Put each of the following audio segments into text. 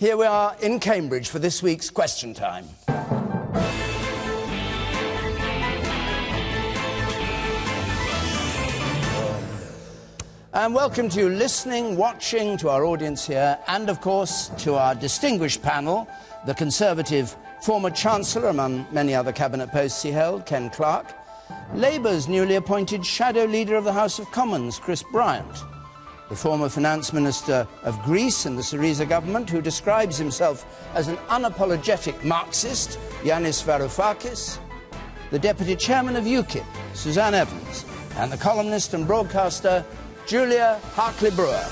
Here we are in Cambridge for this week's Question Time. And welcome to you listening, watching, to our audience here, and of course to our distinguished panel, the Conservative former Chancellor, among many other cabinet posts he held, Ken Clarke, Labour's newly appointed shadow leader of the House of Commons, Bryant, the former Finance Minister of Greece in the Syriza government, who describes himself as an unapologetic Marxist, Yanis Varoufakis, the Deputy Chairman of UKIP, Suzanne, and the columnist and broadcaster, Hartley-Brewer.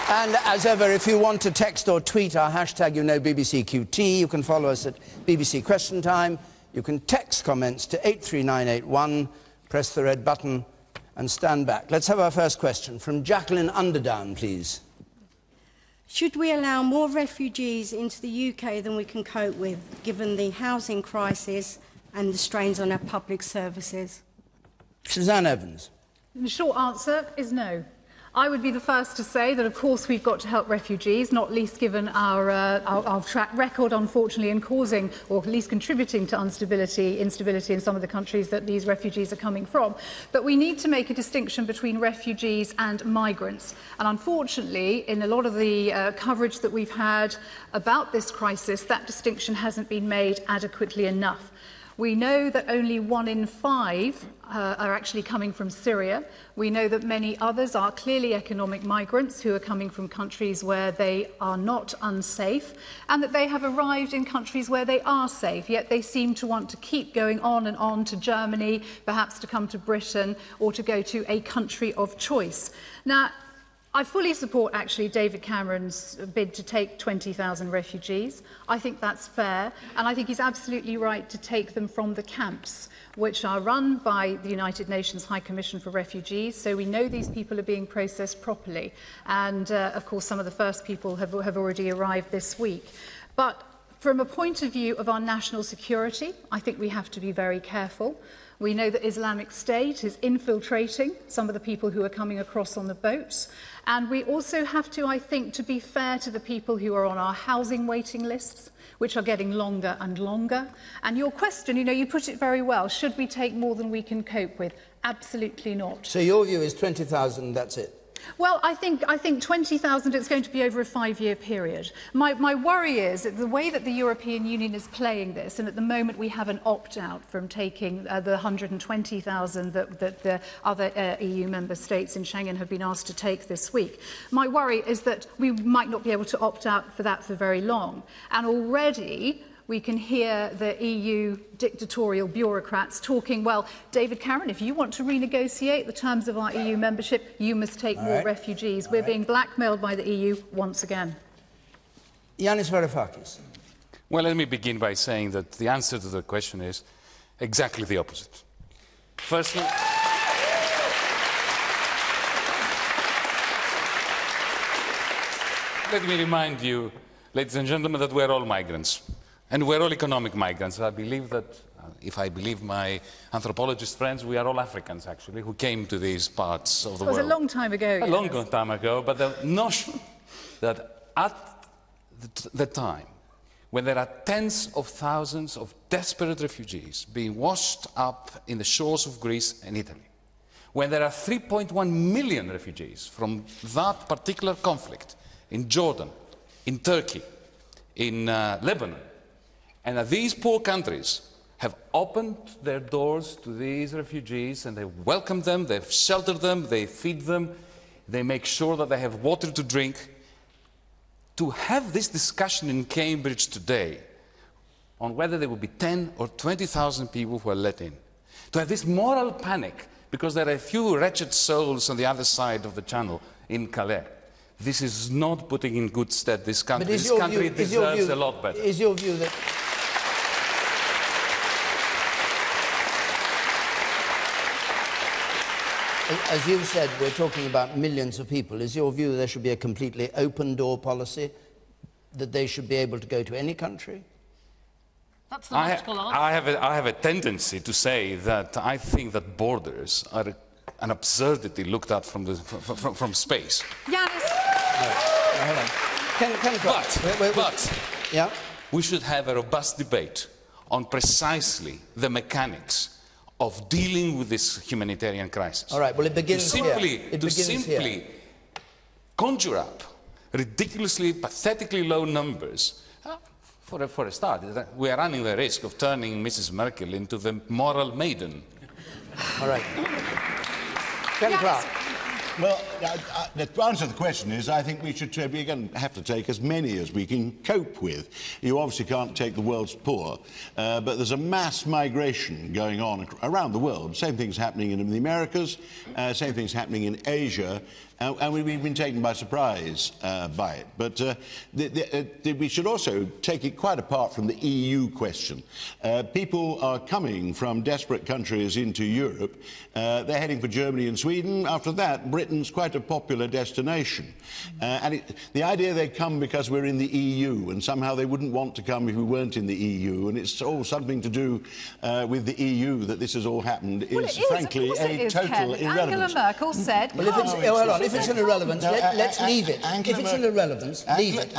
And as ever, if you want to text or tweet our hashtag, BBCQT, you can follow us at BBC Question Time. You can text comments to 83981, press the red button and stand back. Let's have our first question from Jacqueline Underdown, please. Should we allow more refugees into the UK than we can cope with, given the housing crisis and the strains on our public services? Suzanne Evans. The short answer is no. I would be the first to say that, of course, we've got to help refugees, not least given our track record, unfortunately, in causing, or at least contributing to instability in some of the countries that these refugees are coming from. But we need to make a distinction between refugees and migrants. And unfortunately, in a lot of the coverage that we've had about this crisis, that distinction hasn't been made adequately enough. We know that only 1 in 5 are actually coming from Syria. We know that many others are clearly economic migrants who are coming from countries where they are not unsafe, and that they have arrived in countries where they are safe, yet they seem to want to keep going on and on to Germany, perhaps to come to Britain or to go to a country of choice. Now, I fully support, actually, David Cameron's bid to take 20,000 refugees. I think that's fair, and I think he's absolutely right to take them from the camps, which are run by the United Nations High Commission for Refugees, so we know these people are being processed properly. And, of course, some of the first people have already arrived this week. But from a point of view of our national security, I think we have to be very careful. We know that Islamic State is infiltrating some of the people who are coming across on the boats. And we also have to, I think, to be fair to the people who are on our housing waiting lists, which are getting longer and longer. And your question, you put it very well. Should we take more than we can cope with? Absolutely not. So your view is 20,000, that's it? Well, I think 20,000, it's going to be over a 5-year period. My worry is that the way that the European Union is playing this, and at the moment we have an opt-out from taking the 120,000 that the other EU member states in Schengen have been asked to take this week. My worry is that we might not be able to opt out for that for very long. And already we can hear the EU dictatorial bureaucrats talking, well, David Cameron, if you want to renegotiate the terms of our EU membership, you must take more refugees. We're being blackmailed by the EU once again. Yanis Varoufakis. Well, let me begin by saying that the answer to the question is exactly the opposite. Firstly, let me remind you, ladies and gentlemen, that we're all migrants. And we're all economic migrants. I believe that, if I believe my anthropologist friends, we are all Africans, actually, who came to these parts of the world. It was a long time ago. A long time ago, but the notion that at the time, when there are tens of thousands of desperate refugees being washed up in the shores of Greece and Italy, when there are 3.1 million refugees from that particular conflict in Jordan, in Turkey, in Lebanon, and that these poor countries have opened their doors to these refugees and they welcome them, they've sheltered them, they feed them, they make sure that they have water to drink. To have this discussion in Cambridge today on whether there will be 10 or 20,000 people who are let in, to have this moral panic because there are a few wretched souls on the other side of the channel in Calais, this is not putting in good stead this country. This country deserves a lot better. Is your view that... As you've said, we're talking about millions of people. Is your view there should be a completely open door policy, that they should be able to go to any country? That's the logical answer. I have a tendency to say that I think that borders are an absurdity looked at from space. Yanis. But yeah, we should have a robust debate on precisely the mechanics of dealing with this humanitarian crisis. All right, well, it begins to simply conjure up ridiculously, pathetically low numbers, for a start, we are running the risk of turning Mrs. Merkel into the moral maiden. All right. Ken Clarke. Well, to answer the question is, I think we should we're going to have to take as many as we can cope with. You obviously can't take the world's poor, but there's a mass migration going on around the world. Same thing's happening in the Americas, same thing's happening in Asia, and we've been taken by surprise by it. But we should also take it quite apart from the EU question. People are coming from desperate countries into Europe. They're heading for Germany and Sweden. After that, Britain's quite a popular destination. And the idea they come because we're in the EU and somehow they wouldn't want to come if we weren't in the EU, and it's all something to do with the EU that this has all happened, is frankly a total irrelevance. Angela Merkel said... Well, if it's an irrelevance, let's leave it. If it's an irrelevance, leave it.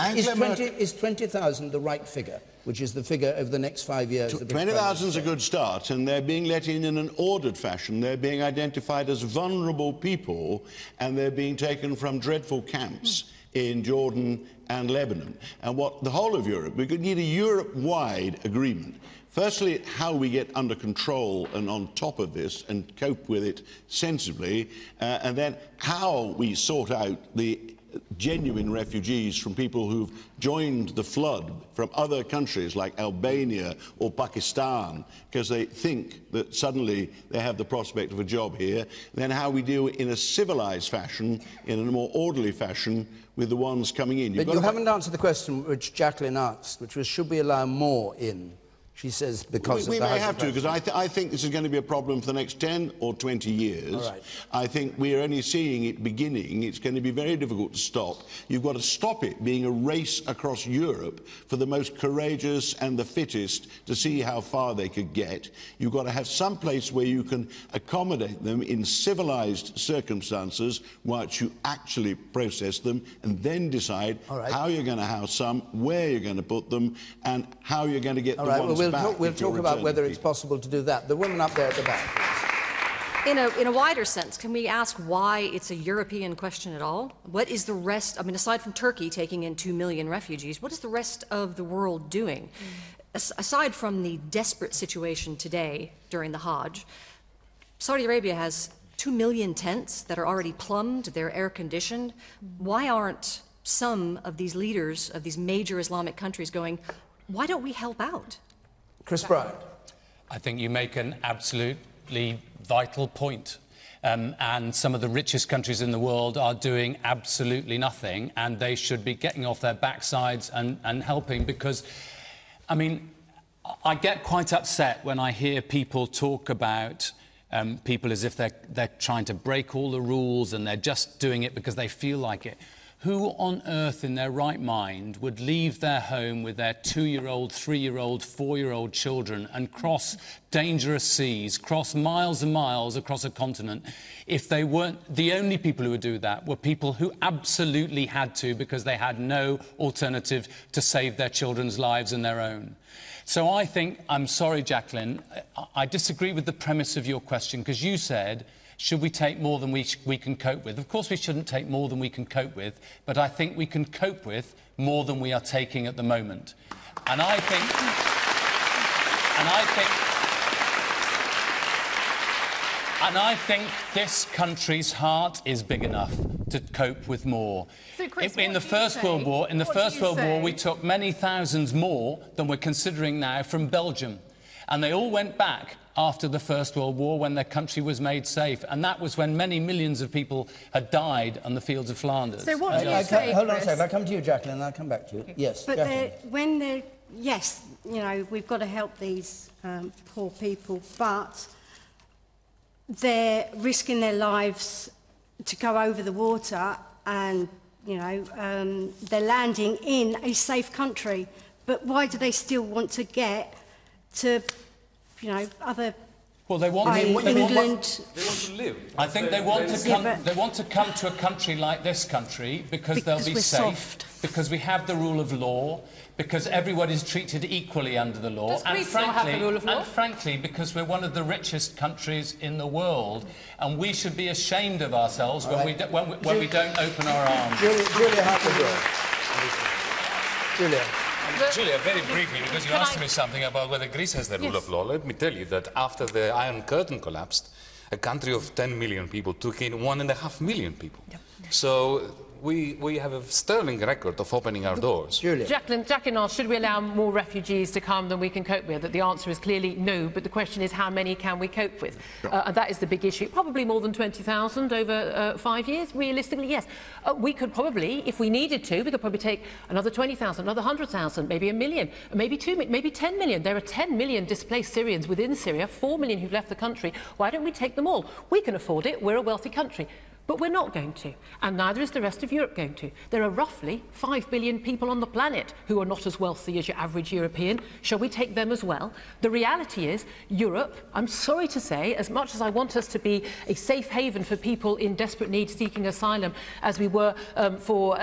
Is 20,000 the right figure, which is the figure over the next 5 years? 20,000 is a good start, and they're being let in an ordered fashion. They're being identified as vulnerable people, and they're being taken from dreadful camps in Jordan and Lebanon. And what the whole of Europe, we could need a Europe-wide agreement. Firstly, how we get under control and on top of this and cope with it sensibly, and then how we sort out the genuine refugees from people who've joined the flood from other countries like Albania or Pakistan because they think that suddenly they have the prospect of a job here, then how we deal in a civilised fashion, in a more orderly fashion, with the ones coming in. But you haven't answered the question which Jacqueline asked, which was, should we allow more in? She says because we may have to, because I think this is going to be a problem for the next 10 or 20 years. All right. I think we're only seeing it beginning. It's going to be very difficult to stop. You've got to stop it being a race across Europe for the most courageous and the fittest to see how far they could get. You've got to have some place where you can accommodate them in civilised circumstances whilst you actually process them, and then decide how you're going to house some, where you're going to put them, and how you're going to get the ones We'll talk about whether it's possible to do that. The woman up there at the back, please. In a wider sense, can we ask why it's a European question at all? What is the rest, I mean, aside from Turkey taking in 2 million refugees, what is the rest of the world doing? Aside from the desperate situation today during the Hajj, Saudi Arabia has 2 million tents that are already plumbed, they're air-conditioned. Why aren't some of these leaders of these major Islamic countries going, why don't we help out? Chris Bryant. I think you make an absolutely vital point. And some of the richest countries in the world are doing absolutely nothing, and they should be getting off their backsides and helping, because, I mean, I get quite upset when I hear people talk about people as if they're trying to break all the rules and they're just doing it because they feel like it. Who on earth in their right mind would leave their home with their 2-year-old, 3-year-old, 4-year-old children and cross dangerous seas, cross miles and miles across a continent, if they weren't... The only people who would do that were people who absolutely had to because they had no alternative to save their children's lives and their own. So I think, I'm sorry, Jacqueline, I disagree with the premise of your question, because you said, should we take more than we can cope with? Of course we shouldn't take more than we can cope with, but I think we can cope with more than we are taking at the moment. And I think this country's heart is big enough to cope with more. So Chris, in the First World War, we took many thousands more than we're considering now from Belgium. And they all went back after the First World War when their country was made safe. And that was when many millions of people had died on the fields of Flanders. So what do you say, hold on a second. I'll come to you, Jacqueline, and I'll come back to you. Okay. Yes, but yes, you know, we've got to help these poor people, but they're risking their lives to go over the water, and, you know, they're landing in a safe country. But why do they still want to get to, you know, other... Well, they want, England. They want to live. I think they want to come. They want to come to a country like this country because they'll be we're safe, soft. because we have the rule of law, because everyone is treated equally under the law, Does Greece not have the rule of law? and frankly, because we're one of the richest countries in the world, and we should be ashamed of ourselves when we don't open our arms. Julia Hartley-Brewer. Julia. Julia, very briefly, because you asked me something about whether Greece has the rule of law. Let me tell you that after the Iron Curtain collapsed, a country of 10 million people took in 1.5 million people. Yep. So we have a sterling record of opening our doors. Julia. Jacqueline asked, should we allow more refugees to come than we can cope with? The answer is clearly no, but the question is how many can we cope with? And that is the big issue. Probably more than 20,000 over 5 years, realistically, yes. We could probably, if we needed to, we could probably take another 20,000, another 100,000, maybe 1 million, maybe 2 million, maybe 10 million. There are 10 million displaced Syrians within Syria, 4 million who've left the country. Why don't we take them all? We can afford it, we're a wealthy country. But we're not going to, and neither is the rest of Europe going to. There are roughly 5 billion people on the planet who are not as wealthy as your average European. Shall we take them as well? The reality is, Europe, I'm sorry to say, as much as I want us to be a safe haven for people in desperate need seeking asylum, as we were for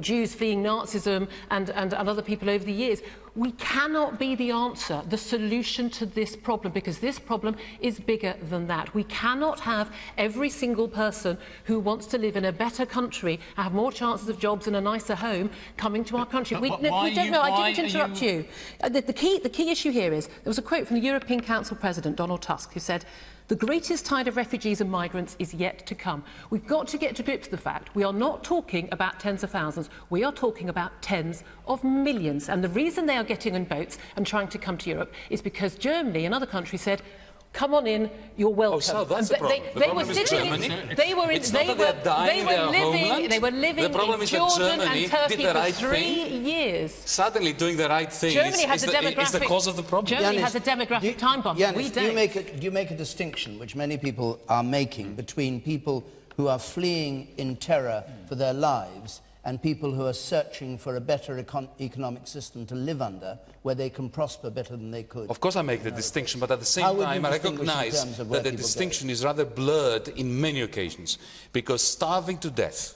Jews fleeing Nazism and other people over the years, we cannot be the answer, the solution to this problem, because this problem is bigger than that. We cannot have every single person who wants to live in a better country, have more chances of jobs and a nicer home, coming to our country. We don't know. I didn't interrupt you. The key issue here is, there was a quote from the European Council President, Donald Tusk, who said, "The greatest tide of refugees and migrants is yet to come." We've got to get to grips with the fact we are not talking about tens of thousands, we are talking about tens of millions. And the reason they are getting on boats and trying to come to Europe is because Germany and other countries said, come on in, you're welcome. Oh, so that's the problem. They were living in Jordan and Turkey for 3 years. Suddenly doing the right thing is the cause of the problem. Germany has a demographic time bomb. Yanis, We don't. do you make a distinction, which many people are making, between people who are fleeing in terror for their lives and people who are searching for a better economic system to live under, where they can prosper better than they could? Of course I make the distinction, but at the same time I recognise that the distinction is rather blurred in many occasions, because starving to death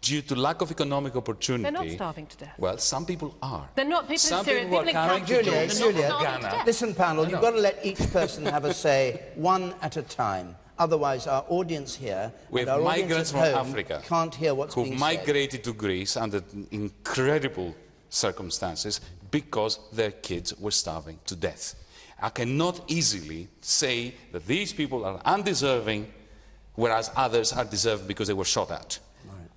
due to lack of economic opportunity... They're not starving to death. Well, some people are. They're not people in Syria. People are coming to Julia, listen, panel, you've got to let each person have a say, one at a time. Otherwise, our audience here with and our migrants from Africa can't hear what's being said. Who migrated to Greece under incredible circumstances because their kids were starving to death. I cannot easily say that these people are undeserving, whereas others are deserving because they were shot at.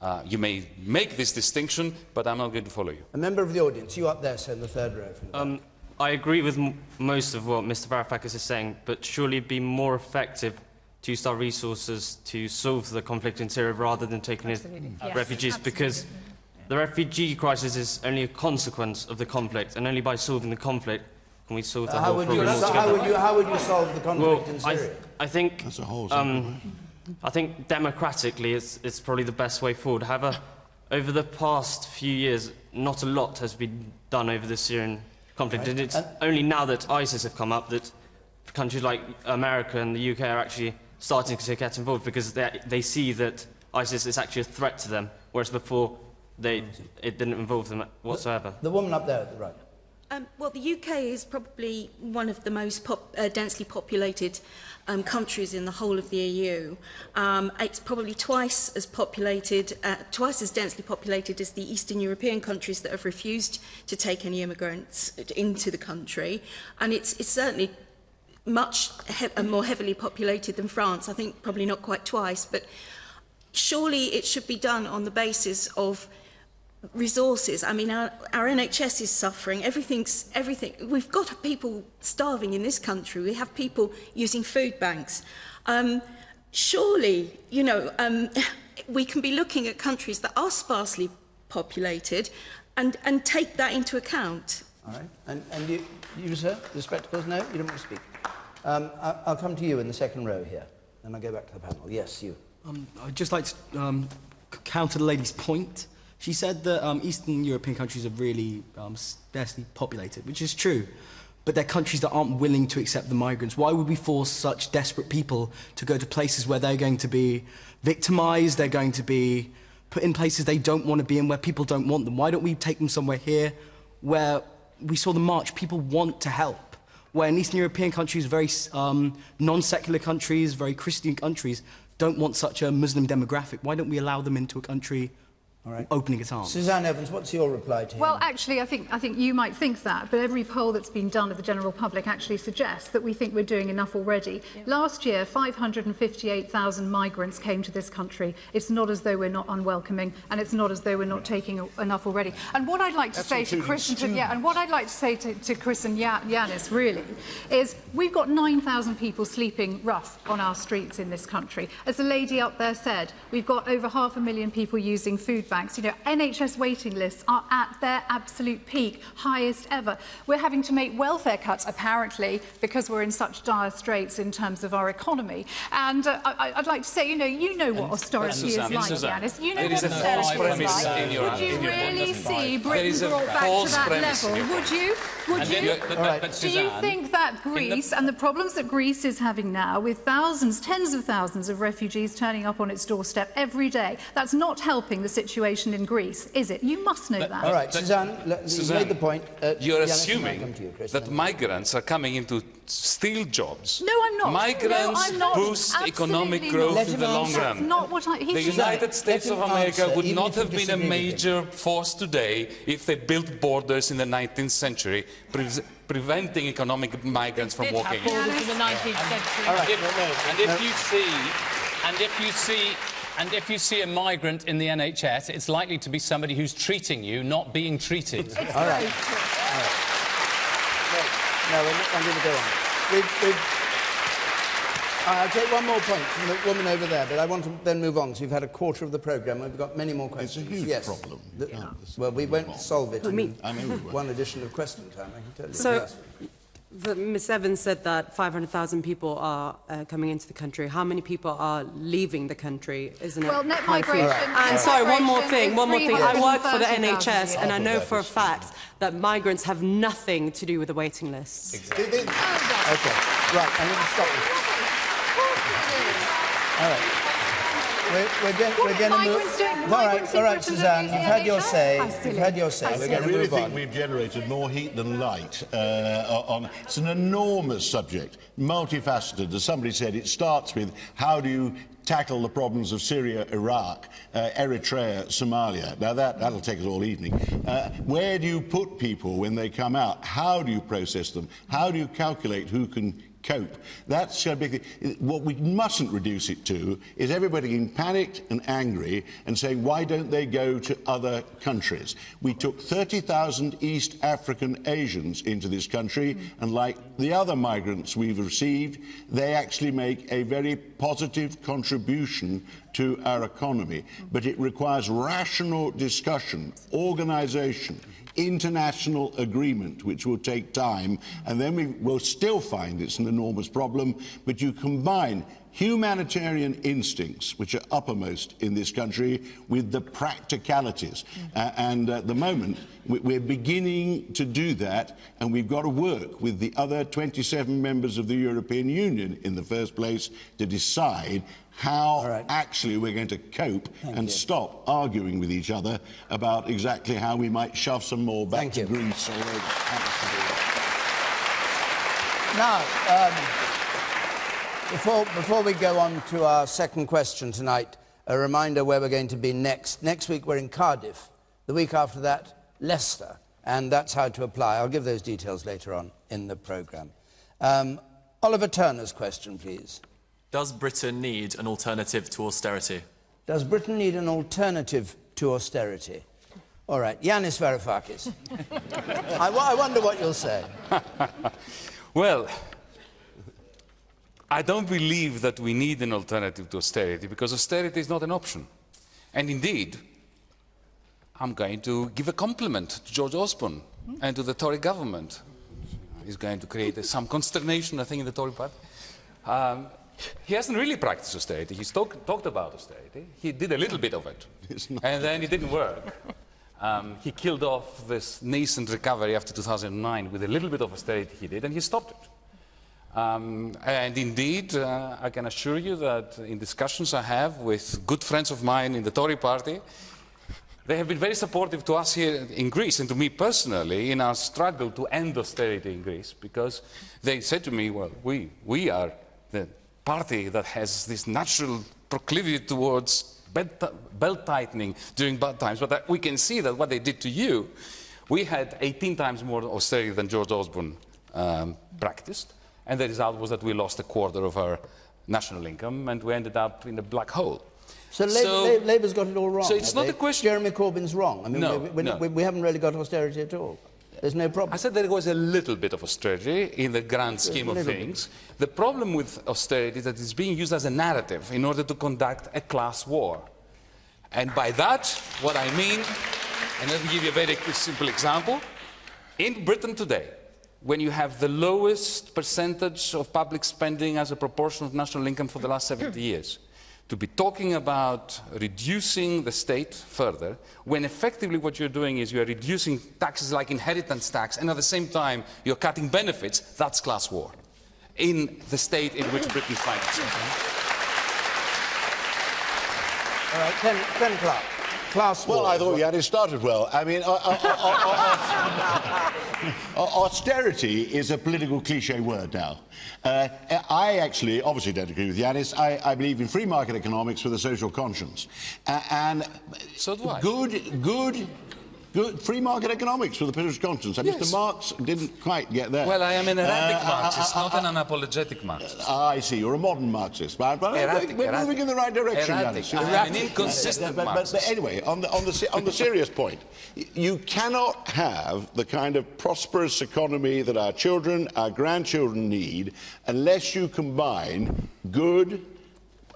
Right. You may make this distinction, but I'm not going to follow you. A member of the audience, you up there, sir, in the third row. I agree with most of what Mr. Varoufakis is saying, but surely it'd be more effective to use our resources to solve the conflict in Syria rather than taking in refugees, because the refugee crisis is only a consequence of the conflict, and only by solving the conflict can we solve the whole problem altogether. How would you solve the conflict in Syria? I think I think democratically it's probably the best way forward. However, over the past few years, not a lot has been done over the Syrian conflict, and it's only now that ISIS have come up that countries like America and the UK are actually starting to get involved, because they see that ISIS is actually a threat to them, whereas before it didn't involve them whatsoever. The woman up there at the right. Well, the UK is probably one of the most densely populated countries in the whole of the EU. It's probably twice as densely populated as the Eastern European countries that have refused to take any immigrants into the country, and it's certainly much more heavily populated than France. I think probably not quite twice, but surely it should be done on the basis of resources. I mean, our NHS is suffering. Everything. We've got people starving in this country. We have people using food banks. Surely, you know, we can be looking at countries that are sparsely populated and take that into account. All right. And you, sir, the spectacles? No, you don't want to speak. I'll come to you in the second row here, then I'll go back to the panel. Yes, you. I'd just like to counter the lady's point. She said that Eastern European countries are really sparsely populated, which is true. but they're countries that aren't willing to accept the migrants. Why would we force such desperate people to go to places where they're going to be victimised, they're going to be put in places they don't want to be in, where people don't want them? Why don't we take them somewhere here where we saw the march, people want to help, where in Eastern European countries, very non-secular countries, very Christian countries, don't want such a Muslim demographic? Why don't we allow them into a country opening its arms? Suzanne Evans, what's your reply to him? Well, actually, I think you might think that, but every poll that's been done of the general public actually suggests that we think we're doing enough already. Yeah. Last year, 558,000 migrants came to this country. It's not as though we're not unwelcoming, and it's not as though we're not taking enough already. And what I'd like to say to Chris and Yanis, really, is we've got 9,000 people sleeping rough on our streets in this country. As the lady up there said, we've got over 500,000 people using food banks. You know, NHS waiting lists are at their absolute peak, highest ever. We're having to make welfare cuts, apparently, because we're in such dire straits in terms of our economy. And I'd like to say, you know what austerity is like, Yanis. You know what austerity is like. Would you really see Britain brought back to that level? Would you? Would you? Do you think that Greece, and the problems that Greece is having now, with thousands, tens of thousands of refugees turning up on its doorstep every day, that's not helping the situation in Greece, is it? You must know that. All right, Suzanne, you made the point. You're Yanis, assuming that migrants are coming in to steal jobs. No, I'm not. Migrants boost economic growth in the long run. That's not what the United States of America would not have been a major force today if they built borders in the 19th century, preventing economic migrants from walking in. Borders in the 19th century. All right. And if you see a migrant in the NHS, it's likely to be somebody who's treating you, not being treated. All right. No, I'm going to go on. I'll take one more point from the woman over there, but I want to then move on, because we've had a quarter of the programme. We've got many more questions. It's a huge problem. Well, we won't solve it in one edition of Question Time, I can tell you. So, Ms Evans said that 500,000 people are coming into the country. How many people are leaving the country, isn't it? Well, net migration... And sorry, one more thing. I work for the NHS, and I know for a fact that migrants have nothing to do with the waiting lists. Exactly. Okay, right, I'm going to stop you. All right. We're going to move... All right, Suzanne, you've had your say. You've had your say. We're going to move on. I really think we've generated more heat than light on... It's an enormous subject, multifaceted. As somebody said, it starts with how do you tackle the problems of Syria, Iraq, Eritrea, Somalia. Now, that'll take us all evening. Where do you put people when they come out? How do you process them? How do you calculate who can cope? That's a big thing. What we mustn't reduce it to is everybody getting panicked and angry and saying, why don't they go to other countries? We took 30,000 East African Asians into this country, and like the other migrants we've received, they actually make a very positive contribution to our economy. But it requires rational discussion, organisation, international agreement, which will take time, and then we will still find it's an enormous problem. But you combine humanitarian instincts, which are uppermost in this country, with the practicalities. And at the moment, we're beginning to do that, and we've got to work with the other 27 members of the European Union in the first place to decide how actually we're going to cope and stop arguing with each other about exactly how we might shove some more back to Greece. Now, before we go on to our second question tonight, a reminder where we're going to be next. Next week we're in Cardiff. The week after that, Leicester. And that's how to apply. I'll give those details later on in the programme. Oliver Turner's question, please. Does Britain need an alternative to austerity? Does Britain need an alternative to austerity? All right, Yanis Varoufakis. I wonder what you'll say. Well, I don't believe that we need an alternative to austerity, because austerity is not an option. And indeed, I'm going to give a compliment to George Osborne and to the Tory government. He's going to create some consternation, I think, in the Tory party. He hasn't really practiced austerity. He's talked about austerity. He did a little bit of it, and then it didn't work. He killed off this nascent recovery after 2009 with a little bit of austerity he did, and he stopped it. And indeed, I can assure you that in discussions I have with good friends of mine in the Tory party, they have been very supportive to us here in Greece and to me personally in our struggle to end austerity in Greece, because they said to me, well, we are the party that has this natural proclivity towards belt tightening during bad times, but we can see that what they did to you, we had 18 times more austerity than George Osborne practiced, and the result was that we lost a quarter of our national income and we ended up in a black hole. So Labour's got it all wrong. So it's not a question. Jeremy Corbyn's wrong. I mean, No, we haven't really got austerity at all. There's no problem. I said there was a little bit of austerity in the grand scheme of things. The problem with austerity is that it's being used as a narrative in order to conduct a class war. And by that, what I mean, and let me give you a very simple example. In Britain today, when you have the lowest percentage of public spending as a proportion of national income for the last 70 years, to be talking about reducing the state further, when effectively what you're doing is you're reducing taxes like inheritance tax, and at the same time you're cutting benefits, that's class war in the state in which Britain finds itself. All right, Ken Clarke. Class war. Well, I thought Yanis started well. I mean, austerity is a political cliche word now. I actually, obviously don't agree with Yanis. I believe in free market economics with a social conscience. And so do I. Good free market economics with a social conscience. And Yes. Mr. Marx didn't quite get there. Well, I am an erratic Marxist, not an unapologetic Marxist. I see, you're a modern Marxist. But we're moving in the right direction, Yanis. I'm an inconsistent Marxist. But anyway, on the serious point, you cannot have the kind of prosperous economy that our children, our grandchildren need unless you combine good,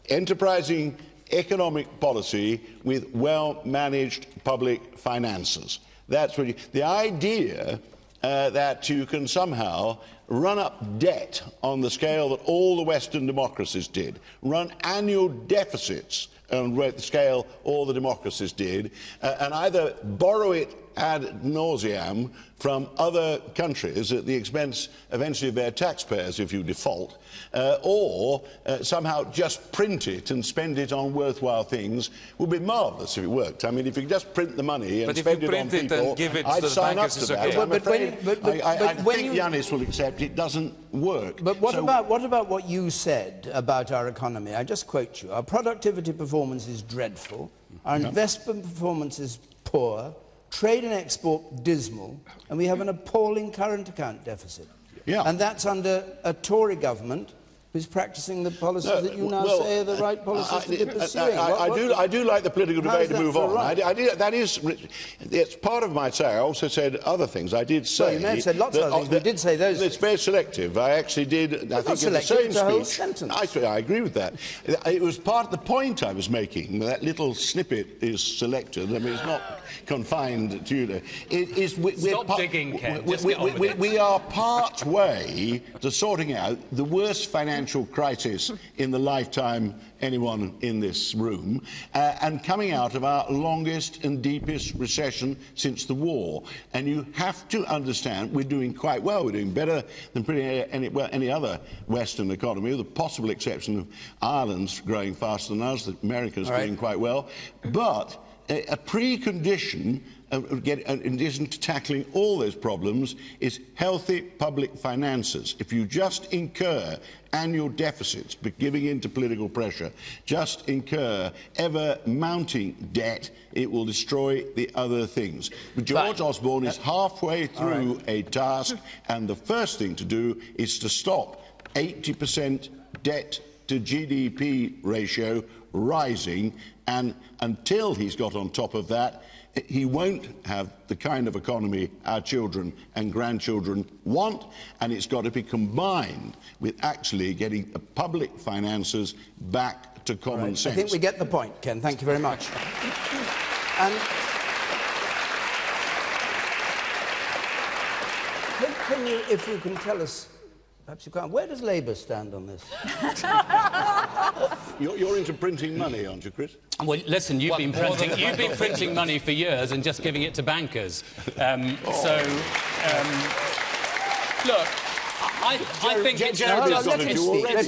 enterprising economic policy with well-managed public finances. That's what the idea that you can somehow run up debt on the scale that all the Western democracies did, run annual deficits on the scale all the democracies did, and either borrow it ad nauseam from other countries at the expense eventually of their taxpayers if you default, or somehow just print it and spend it on worthwhile things would be marvellous if it worked. I mean, if you could just print the money and spend it on people, I'd sign up to that. I think Yanis will accept it doesn't work. But what about what you said about our economy? I just quote you. Our productivity performance is dreadful. Our investment performance is poor. Trade and export dismal, and we have an appalling current account deficit. Yeah. And that's under a Tory government who's practicing the policies that you now say are the right policies to be pursuing. I do like the political debate to move on. Right? It's part of my say. I also said other things. I did say... Well, you may have said lots of other things, but you did say those. It's very selective. I actually did, I think, in the same speech... I agree with that. It was part of the point I was making. That little snippet is selected. I mean, it's not confined to you. Stop digging, Ken. We are part way to sorting out the worst financial crisis in the lifetime anyone in this room, and coming out of our longest and deepest recession since the war. And you have to understand we're doing quite well. We're doing better than any other Western economy, with the possible exception of Ireland's growing faster than us, the Americans doing quite well. But a precondition, in addition to tackling all those problems, is healthy public finances. If you just incur annual deficits, but giving in to political pressure, just incur ever-mounting debt, it will destroy the other things. But George Osborne is halfway through a task, and the first thing to do is to stop 80% debt to GDP ratio rising, and until he's got on top of that, he won't have the kind of economy our children and grandchildren want, and it's got to be combined with actually getting the public finances back to common sense. I think we get the point, Ken. Thank you very much. And can you, if you can tell us Perhaps you can't. Where does Labour stand on this? You're into printing money, aren't you, Chris? Well, listen, you've been printing money for years and just giving it to bankers. Look, I think it's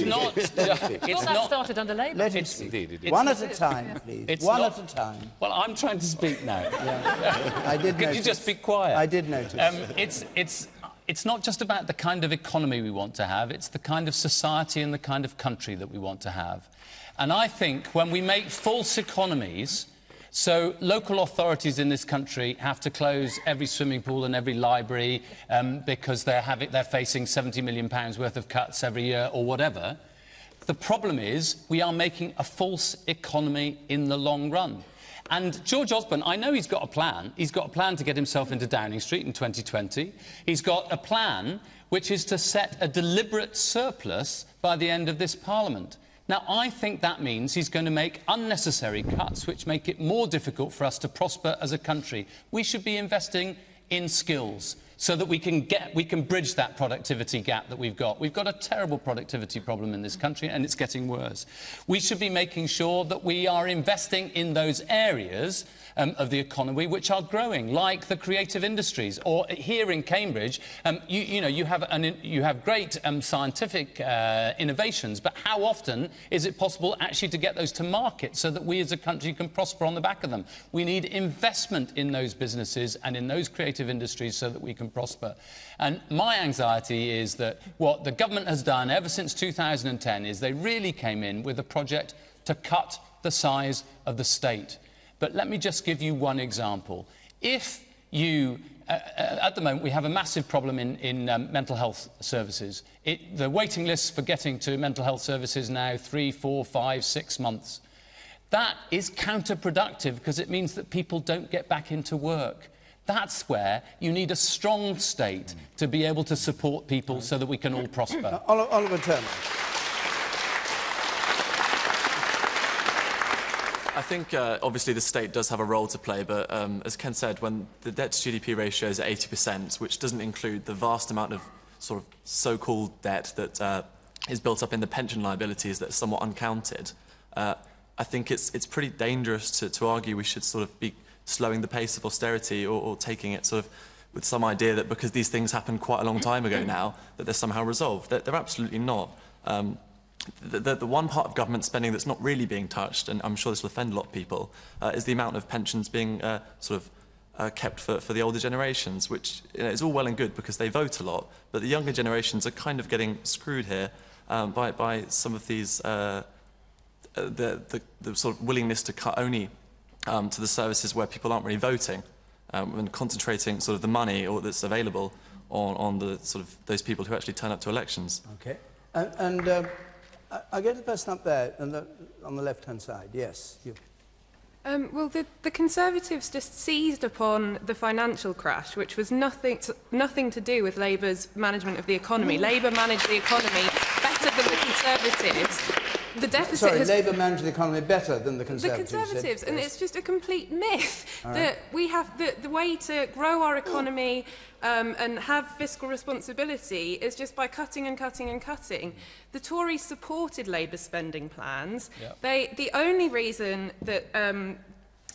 not. It's not started under Labour. Let him speak. One at a time, please. One at a time. Well, I'm trying to speak now. Yeah. I did notice. Could you just be quiet? I did notice. It's not just about the kind of economy we want to have, it's the kind of society and the kind of country that we want to have. And I think when we make false economies, so local authorities in this country have to close every swimming pool and every library because they're facing £70 million worth of cuts every year or whatever, the problem is we are making a false economy in the long run. And George Osborne, I know he's got a plan. He's got a plan to get himself into Downing Street in 2020. He's got a plan which is to set a deliberate surplus by the end of this Parliament. Now, I think that means he's going to make unnecessary cuts which make it more difficult for us to prosper as a country. We should be investing in skills so that we can bridge that productivity gap that we've got. We've got a terrible productivity problem in this country, and it's getting worse. We should be making sure that we are investing in those areas of the economy which are growing, like the creative industries. Or here in Cambridge, you have great scientific innovations, but how often is it possible actually to get those to market so that we as a country can prosper on the back of them? We need investment in those businesses and in those creative industries so that we can prosper. And my anxiety is that what the government has done ever since 2010 is they really came in with a project to cut the size of the state. But let me just give you one example. If you... at the moment, we have a massive problem in mental health services. The waiting lists for getting to mental health services now 3, 4, 5, 6 months. That is counterproductive because it means that people don't get back into work. That's where you need a strong state to be able to support people so that we can all prosper. Oliver Turner. I think, obviously, the state does have a role to play, but as Ken said, when the debt-to-GDP ratio is at 80%, which doesn't include the vast amount of sort of so-called debt that is built up in the pension liabilities that are somewhat uncounted, I think it's pretty dangerous to argue we should sort of be slowing the pace of austerity or taking it sort of with some idea that because these things happened quite a long time ago now, that they're somehow resolved. They're absolutely not. The one part of government spending that's not really being touched, and I'm sure this will offend a lot of people, is the amount of pensions being kept for the older generations, which is all well and good because they vote a lot, but the younger generations are kind of getting screwed here by some of these, the sort of willingness to cut only to the services where people aren't really voting and concentrating sort of the money or that's available on the sort of those people who actually turn up to elections. Okay. And I'll get the person up there on the left-hand side. Yes, you. Well, the Conservatives just seized upon the financial crash, which was nothing to do with Labour's management of the economy. Labour managed the economy better than the Conservatives. The deficit Sorry, Labour managed the economy better than the Conservatives. The Conservatives, and yes. It's just a complete myth All that right. we have the way to grow our economy and have fiscal responsibility is just by cutting and cutting and cutting. The Tories supported Labour's spending plans. Yep. The only reason that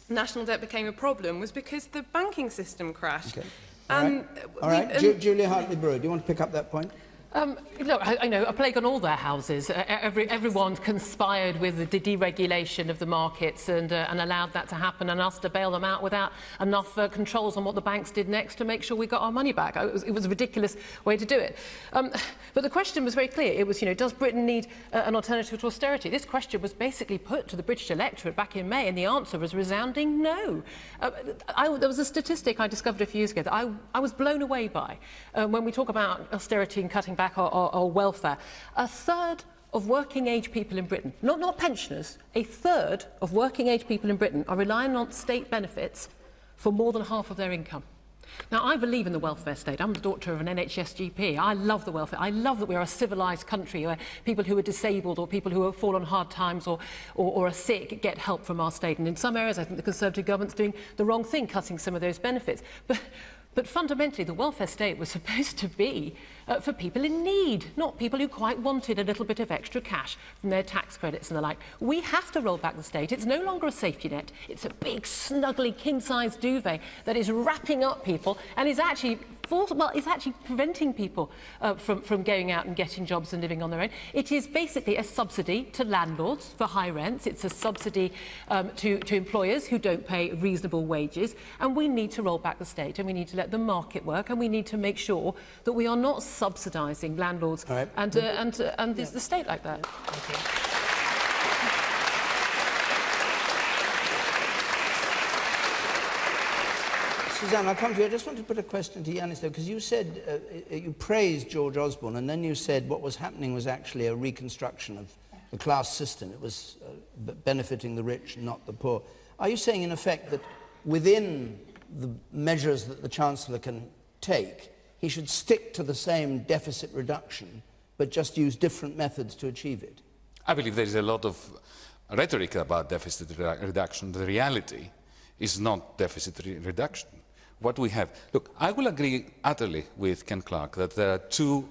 national debt became a problem was because the banking system crashed. Okay. All right. Julia Hartley-Brewer, do you want to pick up that point? Look, I know a plague on all their houses. Everyone conspired with the deregulation of the markets and allowed that to happen, and us to bail them out without enough controls on what the banks did next to make sure we got our money back. It was a ridiculous way to do it. But the question was very clear. It was, does Britain need an alternative to austerity? This question was basically put to the British electorate back in May, and the answer was resounding no. There was a statistic I discovered a few years ago that I was blown away by when we talk about austerity and cutting back or welfare. A third of working-age people in Britain, not pensioners, a third of working-age people in Britain are relying on state benefits for more than half of their income. Now, I believe in the welfare state. I'm the daughter of an NHS GP. I love the welfare. I love that we're a civilised country where people who are disabled or people who have fallen on hard times or are sick get help from our state. And in some areas, I think the Conservative government's doing the wrong thing, cutting some of those benefits. But fundamentally, the welfare state was supposed to be for people in need, not people who quite wanted a little bit of extra cash from their tax credits and the like. We have to roll back the state. It's no longer a safety net. It's a big, snuggly, king-size duvet that is wrapping up people and is actually it's actually preventing people from going out and getting jobs and living on their own. It is basically a subsidy to landlords for high rents. It's a subsidy to employers who don't pay reasonable wages. And we need to roll back the state, and we need to let the market work, and we need to make sure that we are not subsidising landlords and the state like that. Suzanne, I'll come to you. I just want to put a question to Yanis, though, because you said, you praised George Osborne, and then you said what was happening was actually a reconstruction of the class system. It was benefiting the rich, not the poor. Are you saying, in effect, that within the measures that the Chancellor can take, he should stick to the same deficit reduction, but just use different methods to achieve it? I believe there is a lot of rhetoric about deficit reduction. The reality is not deficit reduction. What we have... Look, I will agree utterly with Ken Clarke that there are two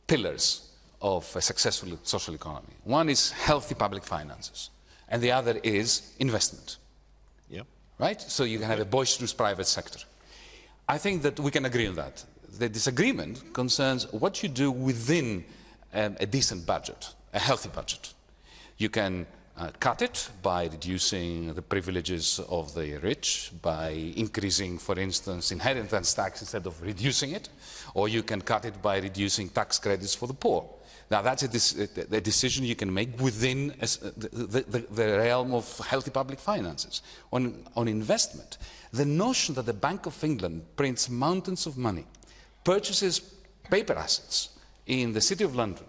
pillars of a successful social economy. One is healthy public finances, and the other is investment. Yeah. Right? So you can have a boisterous private sector. I think that we can agree on that. The disagreement concerns what you do within a decent budget, a healthy budget. You can cut it by reducing the privileges of the rich, by increasing, for instance, inheritance tax instead of reducing it, or you can cut it by reducing tax credits for the poor. Now, that's a decision you can make within the realm of healthy public finances. On investment, the notion that the Bank of England prints mountains of money, purchases paper assets in the City of London,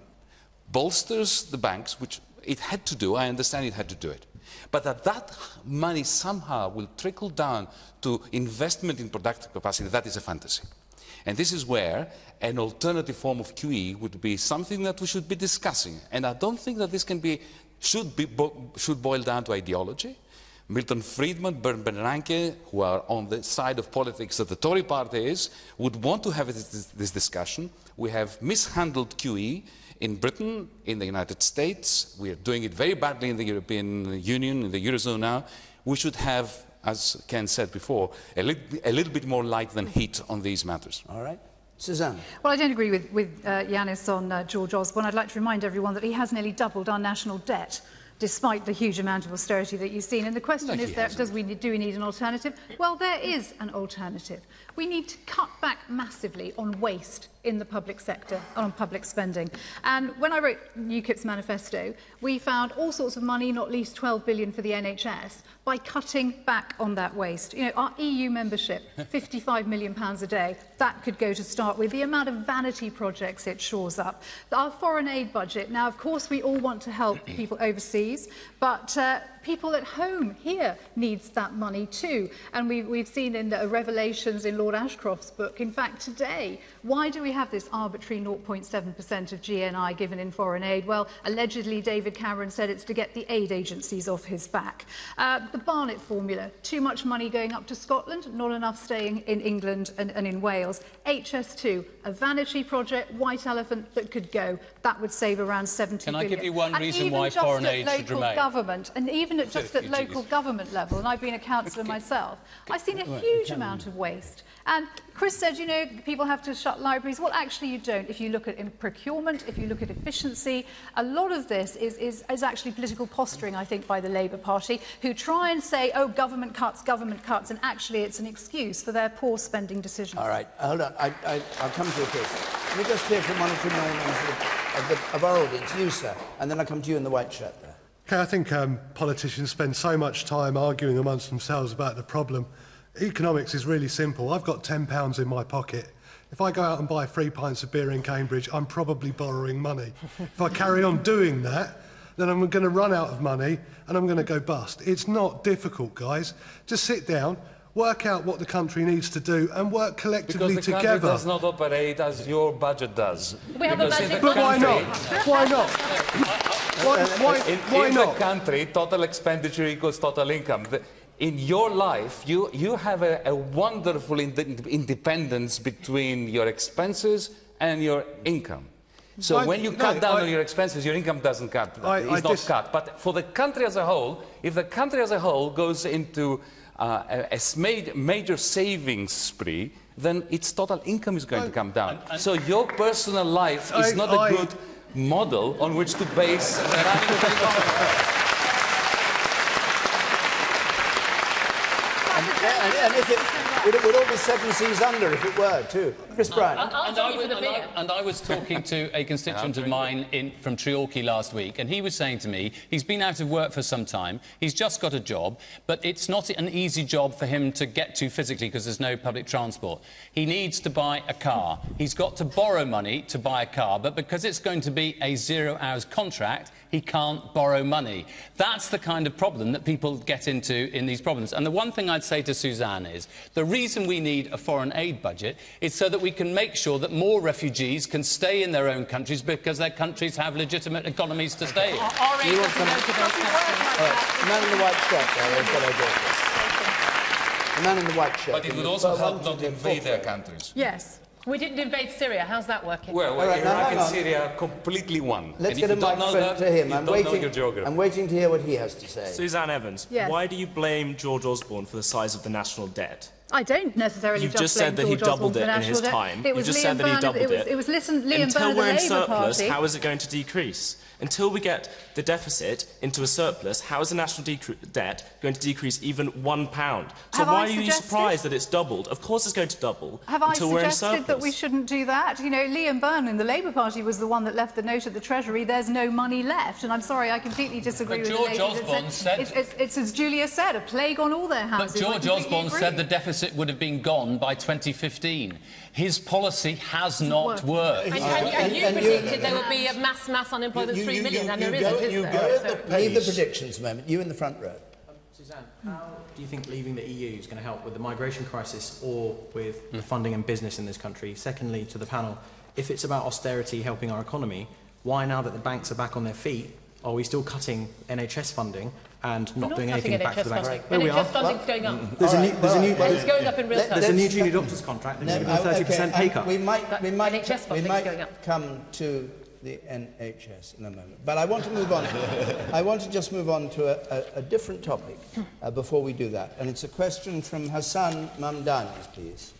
bolsters the banks, which it had to do, I understand it had to do it, but that money somehow will trickle down to investment in productive capacity, that is a fantasy. And this is where an alternative form of QE would be something that we should be discussing. And I don't think that this should boil down to ideology. Milton Friedman, Bernd Bernanke, who are on the side of politics that the Tory party is, would want to have this discussion. We have mishandled QE in Britain, in the United States. We are doing it very badly in the European Union, in the Eurozone now. We should have, as Ken said before, a little bit more light than heat on these matters. All right. Suzanne. Well, I don't agree with Yanis on George Osborne. I'd like to remind everyone that he has nearly doubled our national debt, despite the huge amount of austerity that you've seen. And the question is, do we need an alternative? Well, there is an alternative. We need to cut back massively on waste in the public sector and on public spending. And when I wrote UKIP's manifesto, we found all sorts of money, not least 12 billion for the NHS, by cutting back on that waste. You know, our EU membership, £55 million a day, that could go to start with. The amount of vanity projects it shores up. Our foreign aid budget, now, of course, we all want to help people overseas, but people at home here needs that money too. And we've seen in the revelations in Lord Ashcroft's book, in fact, today, why do we have this arbitrary 0.7% of GNI given in foreign aid? Well, allegedly, David Cameron said it's to get the aid agencies off his back. The Barnett formula, too much money going up to Scotland, not enough staying in England and in Wales. HS2, a vanity project, white elephant that could go. That would save around 70 billion. Can I give you one reason why foreign aid should remain? Government, and even at just at local government level, and I've been a councillor myself, I've seen a huge amount of waste. And Chris said, you know, people have to shut libraries. Well, actually, you don't. If you look at procurement, if you look at efficiency, a lot of this is actually political posturing, I think, by the Labour Party, who try and say, oh, government cuts, and actually it's an excuse for their poor spending decisions. All right, hold on. I'll come to you, Chris. Let me just hear from one or two more members of our audience. You, sir, and then I'll come to you in the white shirt there. Okay, I think politicians spend so much time arguing amongst themselves about the problem. Economics is really simple. I've got £10 in my pocket. If I go out and buy 3 pints of beer in Cambridge, I'm probably borrowing money. If I carry on doing that, then I'm going to run out of money and I'm going to go bust. It's not difficult, guys. Just sit down, work out what the country needs to do and work collectively because the together. Country does not operate as your budget does. We have a budget. But why not? Why not? Why in not? the country, total expenditure equals total income. in your life, you have a wonderful independence between your expenses and your income. So when you cut down on your expenses, your income doesn't cut. It's not cut. But for the country as a whole, if the country as a whole goes into a major savings spree, then its total income is going to come down. So your personal life is not a good model on which to base running the economy. And if it would all be 7 seas under if it were, too. Chris Bryant. And I was talking to a constituent of mine from Treorchy last week, and he was saying to me, he's been out of work for some time, he's just got a job, but it's not an easy job for him to get to physically because there's no public transport. He needs to buy a car. He's got to borrow money to buy a car, but because it's going to be a 0-hours contract, he can't borrow money. That's the kind of problem that people get into in these problems. And the one thing I'd say to Suzanne is, the reason we need a foreign aid budget is so that we can make sure that more refugees can stay in their own countries because their countries have legitimate economies to stay in. The man in the white shirt there, the man in the white shirt. But it would also help not invade their countries. Yes. We didn't invade Syria. How's that working? Well, Iraq and Syria are completely one. Let's get a microphone to him. I'm waiting to hear what he has to say. Suzanne Evans, why do you blame George Osborne for the size of the national debt? I don't necessarily You've just said that he doubled it in his time. You've just said that he doubled it. It was Liam Byrne Until of the we're in Labour surplus, Party. how is it going to decrease? Until we get the deficit into a surplus, how is the national debt going to decrease even £1? So why are you surprised that it's doubled? Of course it's going to double until we're in surplus. Have I suggested that we shouldn't do that? You know, Liam Byrne in the Labour Party was the one that left the note at the Treasury, there's no money left. And I'm sorry, I completely disagree with George Osborne said... It's as Julia said, a plague on all their houses. But George Osborne said the deficit would have been gone by 2015. His policy has not worked. And you predicted there would be a mass unemployment of 3 million, and there isn't, is there? Leave the predictions a moment. You in the front row. Suzanne, how do you think leaving the EU is going to help with the migration crisis or with the funding and business in this country? Secondly, to the panel, if it's about austerity helping our economy, why now that the banks are back on their feet, are we still cutting NHS funding and not doing anything back to the banks? NHS funding's going up. There's it's going up in real terms. There's a new junior doctor's contract. They're giving a 30% pay cut. We might come to the NHS in a moment. But I want to move on. I want to just move on to a different topic before we do that. And it's a question from Hassan Mamdani, please.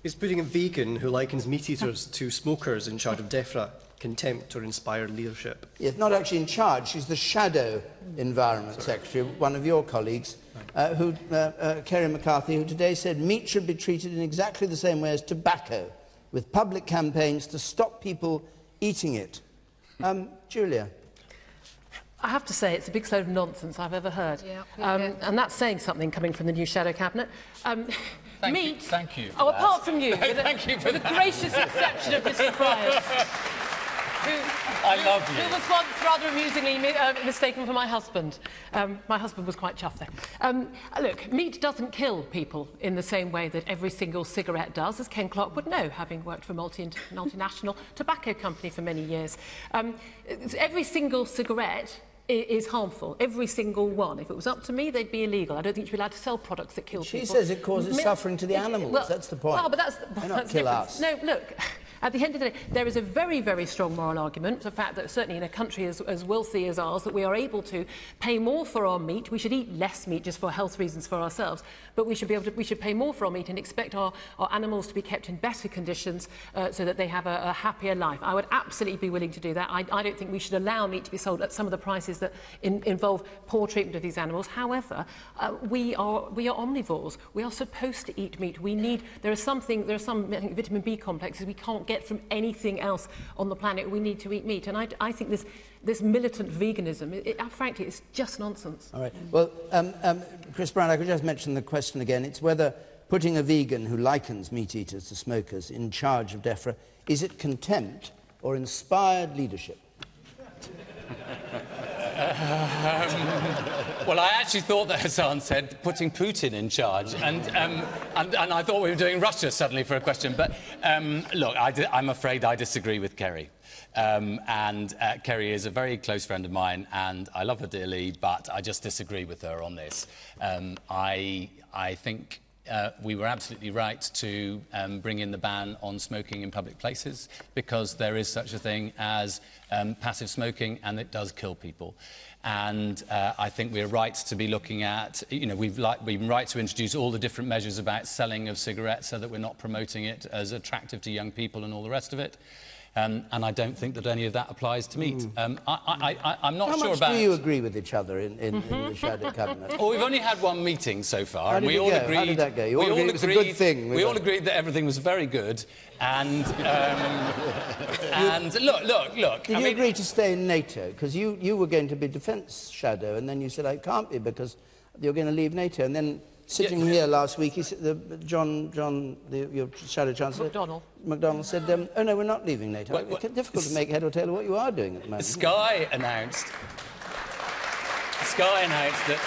Is putting a vegan who likens meat eaters to smokers in charge of DEFRA contempt or inspired leadership? Yes, not actually in charge. She's the shadow environment secretary, one of your colleagues, Kerry McCarthy, who today said meat should be treated in exactly the same way as tobacco, with public campaigns to stop people eating it. Julia. I have to say, it's the biggest load of nonsense I've ever heard. And that's saying something coming from the new shadow cabinet. Meat. Thank you. Oh, apart from you. Thank you for the gracious exception of Mr. Bryant. I love you. Who was once rather amusingly mistaken for my husband. My husband was quite chuffed there. Look, meat doesn't kill people in the same way that every single cigarette does, as Ken Clarke would know, having worked for a multinational tobacco company for many years. Every single cigarette is harmful, every single one. If it was up to me, they'd be illegal. I don't think you'd be allowed to sell products that kill people. She says it causes suffering to the animals. Well, that's the point. Well, but that's not kill us. No, look. At the end of the day, there is a very, very strong moral argument, the fact that certainly in a country as wealthy as ours, that we are able to pay more for our meat. We should eat less meat just for health reasons for ourselves, but we should pay more for our meat and expect our animals to be kept in better conditions so that they have a happier life. I would absolutely be willing to do that. I don't think we should allow meat to be sold at some of the prices that involve poor treatment of these animals. However, we are omnivores. We are supposed to eat meat. There are some I think, vitamin B complexes we can't get from anything else on the planet. We need to eat meat, and I think this militant veganism, frankly, it's just nonsense. All right. Well, Chris Brown, I could just mention the question again. It's whether putting a vegan who likens meat eaters to smokers in charge of DEFRA, is it contempt or inspired leadership? Well, I actually thought that Hassan said putting Putin in charge, and I thought we were doing Russia suddenly for a question. But look, I'm afraid I disagree with Kerry. Kerry is a very close friend of mine, and I love her dearly, but I just disagree with her on this. I think we were absolutely right to bring in the ban on smoking in public places, because there is such a thing as passive smoking, and it does kill people. And I think we're right to be looking at, you know, we've been right to introduce all the different measures about selling of cigarettes so that we're not promoting it as attractive to young people and all the rest of it. And I don't think that any of that applies to meat. I'm not sure about... How much do you agree with each other in the Shadow Cabinet? Well, we've only had one meeting so far. How did it go? How did that go? You all agreed it was a good thing? We all agreed that everything was very good. And, look... Did you agree to stay in NATO? Because you were going to be Defence Shadow, and then you said, I can't be because you're going to leave NATO. And then... Sitting here last week, your Shadow Chancellor... McDonnell said, oh, no, we're not leaving NATO. It's difficult to make head or tail of what you are doing at the moment. Sky announced that...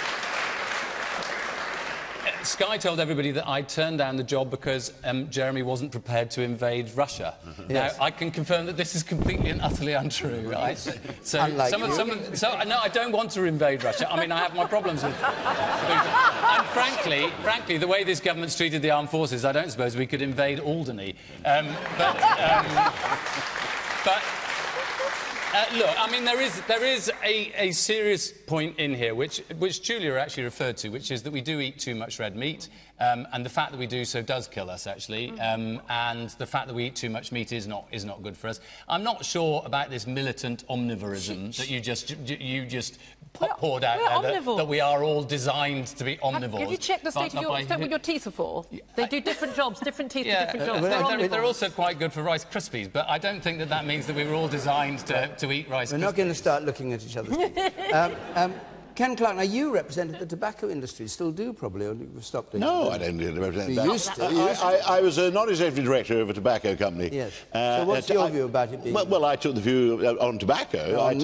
Sky told everybody that I turned down the job because Jeremy wasn't prepared to invade Russia. Yes. Now, I can confirm that this is completely and utterly untrue, right? So, no, I don't want to invade Russia. I mean, I have my problems with and frankly, the way this government's treated the armed forces, I don't suppose we could invade Alderney. Look, I mean, there is a serious point in here, which Julia actually referred to, which is that we do eat too much red meat, and the fact that we do so does kill us, actually, and the fact that we eat too much meat is not good for us. I'm not sure about this militant omnivorism that you just poured out there, that we are all designed to be omnivores. Have you checked the state of what your teeth are for? They do different jobs, different teeth do different jobs. They're also quite good for Rice Krispies, but I don't think that means that we were all designed to eat Rice Krispies. We're not going to start looking at each other's teeth. Ken Clarke, now you represented the tobacco industry, still do probably, or you've stopped doing No, that. I don't represent that. You used to. I was a non-executive director of a tobacco company. Yes. So what's your view about it being... Well, I took the view on tobacco. I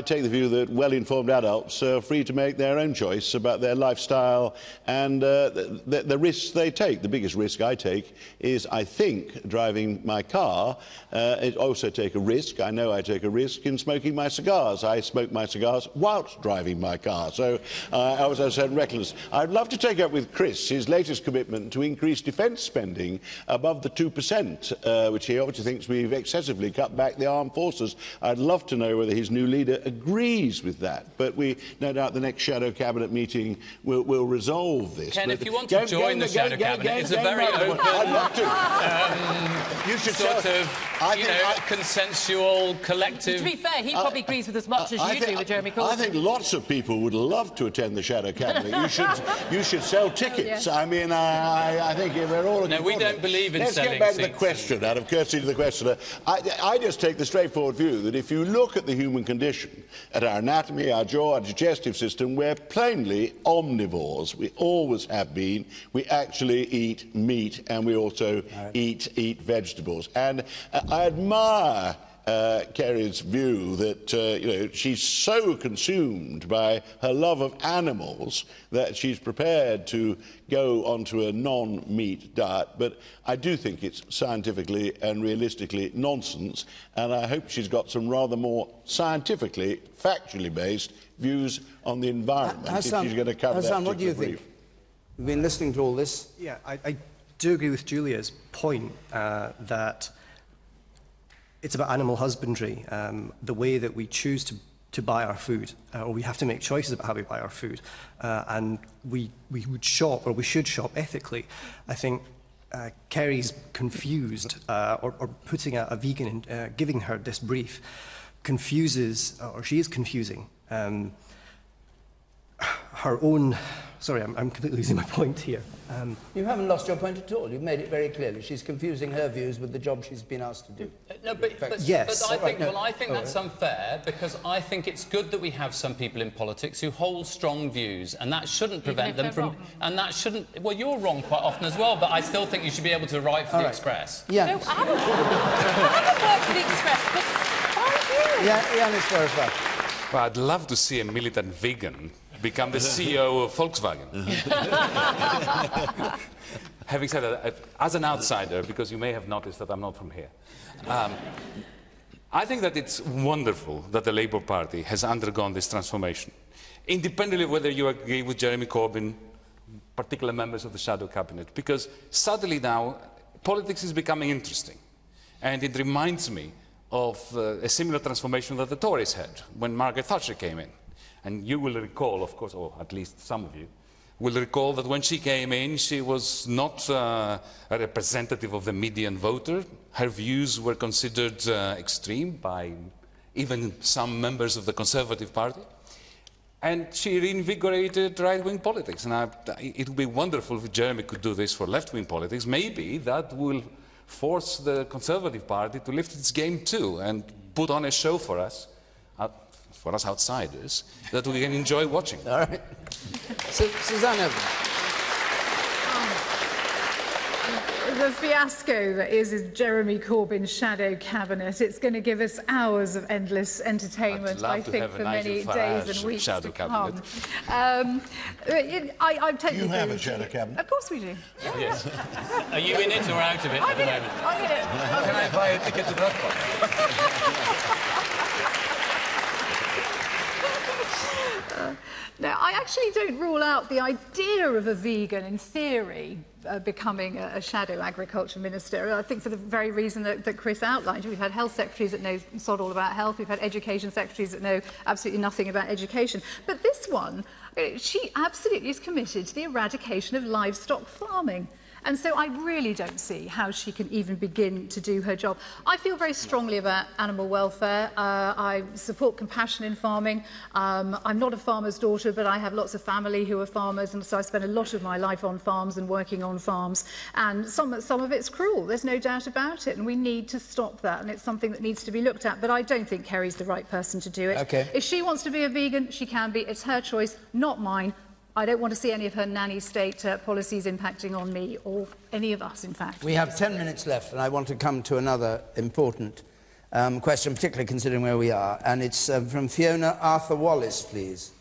take the view that well-informed adults are free to make their own choice about their lifestyle and the risks they take. The biggest risk I take is, I think, driving my car. I also take a risk, I know I take a risk, in smoking my cigars. I smoke my cigars whilst driving my car, so I was a certain recklessness. I'd love to take up with Chris his latest commitment to increase defence spending above the 2%, which he obviously thinks we've excessively cut back the armed forces. I'd love to know whether his new leader agrees with that, but we, no doubt, the next Shadow Cabinet meeting will resolve this. Ken, if you want to join the Shadow Cabinet, it's a very open... I'd love to. You should sort of, consensual, collective... To be fair, he probably agrees with as much as you do with Jeremy Corbyn. I think lots of people would love to attend the Shadow Cabinet. You should sell tickets. I mean, I think we're all... No, we don't believe in selling Let's get back seats. to the question, out of courtesy to the questioner. I just take the straightforward view that if you look at the human condition, at our anatomy, our jaw, our digestive system, we're plainly omnivores. We always have been. We actually eat meat, and we also eat vegetables. And I admire Kerry's view that you know, she's so consumed by her love of animals that she's prepared to go onto a non-meat diet, but I do think it's scientifically and realistically nonsense, and I hope she's got some rather more scientifically, factually based views on the environment if she's going to cover that. What do you think? You've been listening to all this. Yeah, I do agree with Julia's point that it's about animal husbandry, the way that we choose to buy our food, or we have to make choices about how we buy our food, and we would shop, or we should shop ethically. I think Kerry's confused, or putting a vegan in, giving her this brief, confuses, or she is confusing her own... Sorry, I'm completely losing my point here. You haven't lost your point at all. You've made it very clearly. She's confusing her views with the job she's been asked to do. Yes. But I think that's unfair, because I think it's good that we have some people in politics who hold strong views, and that shouldn't prevent them from... And that shouldn't... Well, you're wrong quite often as well, but I still think you should be able to write for the Express. Yeah. No, I haven't worked for the Express for 5 years. Yeah, Yanis Varoufakis. Well, I'd love to see a militant vegan become the CEO of Volkswagen. Having said that, as an outsider, because you may have noticed that I'm not from here, I think that it's wonderful that the Labour Party has undergone this transformation, independently of whether you agree with Jeremy Corbyn, particular members of the shadow cabinet, because suddenly now politics is becoming interesting. And it reminds me of a similar transformation that the Tories had when Margaret Thatcher came in. And you will recall, of course, or at least some of you, will recall that when she came in, she was not a representative of the median voter. Her views were considered extreme by even some members of the Conservative Party. And she reinvigorated right-wing politics. And it would be wonderful if Jeremy could do this for left-wing politics. Maybe that will force the Conservative Party to lift its game too and put on a show for us outsiders, that we can enjoy watching. All right. Suzanne. The fiasco that is Jeremy Corbyn's shadow cabinet, it's going to give us hours of endless entertainment, I think, for many days and weeks to come. I totally you have a shadow cabinet? Of course we do. Yeah. Yes. Are you in it or out of it at the moment? I'm in it. Can I buy a ticket to that one? No, I actually don't rule out the idea of a vegan, in theory, becoming a shadow agriculture minister. I think for the very reason that Chris outlined. We've had health secretaries that know sod all about health. We've had education secretaries that know absolutely nothing about education. But this one, she absolutely is committed to the eradication of livestock farming. And so I really don't see how she can even begin to do her job. I feel very strongly about animal welfare. I support compassion in farming. I'm not a farmer's daughter, but I have lots of family who are farmers, and so I spend a lot of my life on farms and working on farms. And some of it's cruel, there's no doubt about it, and we need to stop that, and it's something that needs to be looked at. But I don't think Kerry's the right person to do it. Okay. If she wants to be a vegan, she can be. It's her choice, not mine. I don't want to see any of her nanny state policies impacting on me or any of us, in fact. We have 10 minutes left, and I want to come to another important question, particularly considering where we are. And it's from Fiona Arthur Wallace, please.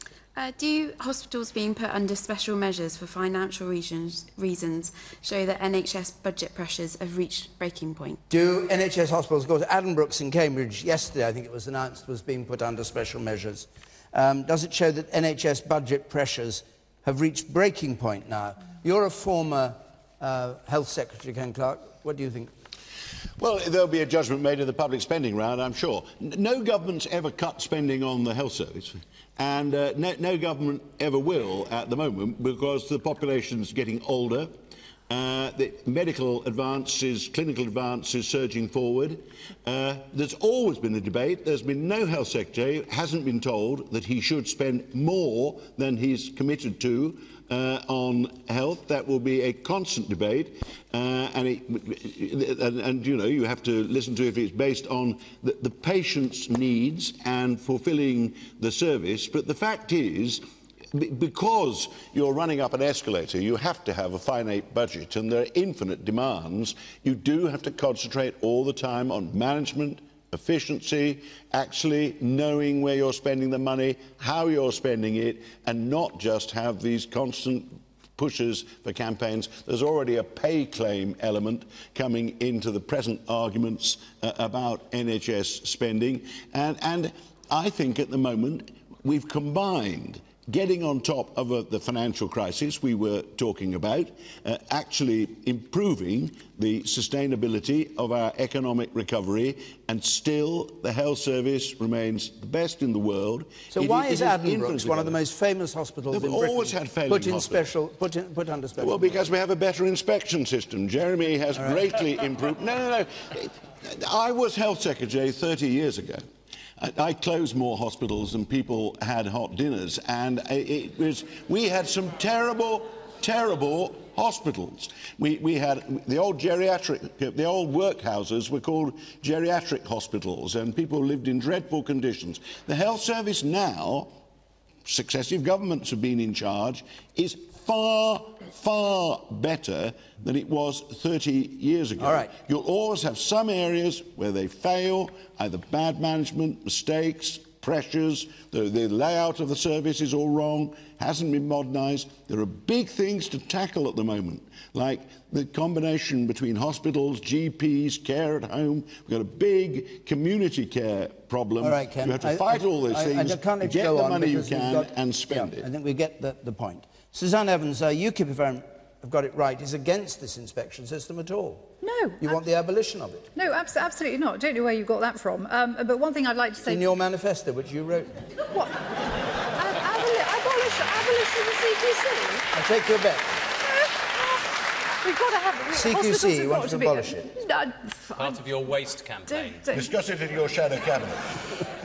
Do hospitals being put under special measures for financial reasons show that NHS budget pressures have reached breaking point? Do NHS hospitals, go to Addenbrooke's in Cambridge yesterday, I think it was announced, was being put under special measures. Does it show that NHS budget pressures have reached breaking point now? You're a former Health Secretary, Ken Clarke. What do you think? Well, there'll be a judgment made in the public spending round, I'm sure. No government's ever cut spending on the health service, and no government ever will at the moment, because the population's getting older. The medical advances, clinical advances surging forward. There's always been a debate. There's been no health secretary who hasn't been told that he should spend more than he's committed to on health. That will be a constant debate, and you know, you have to listen to if it's based on the patient's needs and fulfilling the service. But the fact is, because you're running up an escalator, you have to have a finite budget, and there are infinite demands. You do have to concentrate all the time on management, efficiency, actually knowing where you're spending the money, how you're spending it, and not just have these constant pushes for campaigns. There's already a pay claim element coming into the present arguments about NHS spending, and I think at the moment we've combined getting on top of the financial crisis we were talking about, actually improving the sustainability of our economic recovery, and still the health service remains the best in the world. So why is Addenbrooke's, one of the most famous hospitals in Britain, always had failing put under special? Well, because we have a better inspection system. Jeremy has greatly improved. No. I was Health Secretary 30 years ago. I closed more hospitals than people had hot dinners, and we had some terrible hospitals. We had the old the old workhouses were called geriatric hospitals, and people lived in dreadful conditions. The health service now, successive governments have been in charge, is far better than it was 30 years ago. All right. You'll always have some areas where they fail, either bad management, mistakes, pressures, the layout of the service is all wrong, hasn't been modernised. There are big things to tackle at the moment, like the combination between hospitals, GPs, care at home. We've got a big community care problem. All right, Ken. You have to fight all those things, I can't let get go the on money you because we've can got- and spend yeah, it. I think we get the point. Suzanne Evans, UKIP, if I've got it right, is against this inspection system at all. No. You want the abolition of it? No, absolutely not. I don't know where you got that from. But one thing I'd like to say... In your manifesto, which you wrote. What? Abolition of the CQC? I'll take your bet. We've got to have... CQC, you want to abolish it? Part of your waste campaign. Discuss it in your shadow cabinet.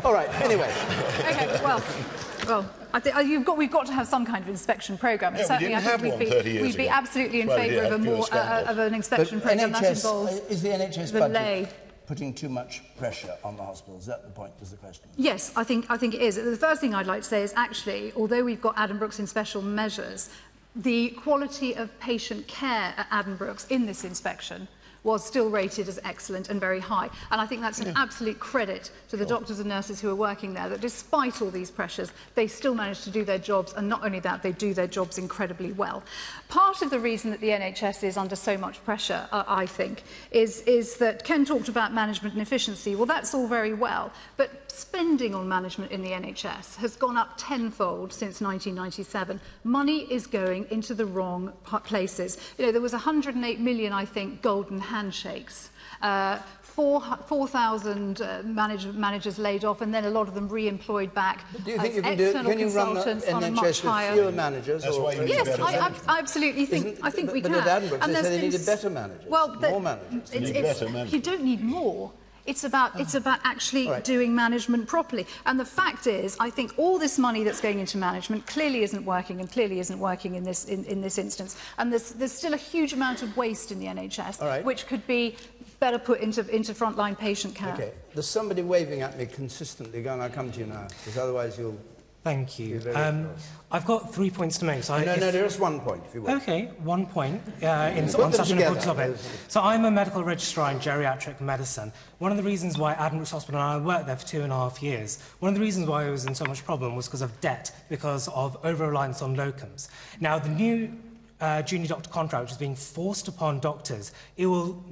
All right, anyway. OK, well, I think we've got to have some kind of inspection programme. Yeah, certainly, we didn't have one 30 years we'd be ago. absolutely in That's why we favour of have an inspection programme that involves Is the NHS the budget lay. putting too much pressure on the hospitals? Is that the point, was the question? Yes, I think it is. The first thing I'd like to say is actually, although we've got Addenbrooke's in special measures, the quality of patient care at Addenbrooke's in this inspection was still rated as excellent and very high. And I think that's an absolute credit to the doctors and nurses who are working there, that despite all these pressures, they still manage to do their jobs, and not only that, they do their jobs incredibly well. Part of the reason that the NHS is under so much pressure, I think, is that Ken talked about management and efficiency. Well, that's all very well, but spending on management in the NHS has gone up tenfold since 1997. Money is going into the wrong places. You know, there was 108 million, I think, golden handshakes. 4,000 managers laid off, and then a lot of them re-employed back. Do you think you can external can you run the consultants on a much NHS with higher... fewer managers? That's why you need Yes, better management. I absolutely think. I think we can. But at Addenbrooke's, they there's said they been needed better managers, well, more managers. You don't need more. It's about actually doing management properly. And the fact is, I think all this money that's going into management clearly isn't working, and clearly isn't working in this instance. And there's still a huge amount of waste in the NHS, which could be better put into frontline patient care. Okay, there's somebody waving at me consistently. Go on, I'll come to you now, because otherwise you'll... Thank you. Very I've got 3 points to make. So no, just 1 point, if you will. Okay, 1 point on such an importance of it. So I'm a medical registrar in geriatric medicine. One of the reasons why Addenbrooke's Hospital, and I worked there for 2.5 years, one of the reasons why I was in so much problem was because of debt, because of over-reliance on locums. Now, the new junior doctor contract, which is being forced upon doctors, it will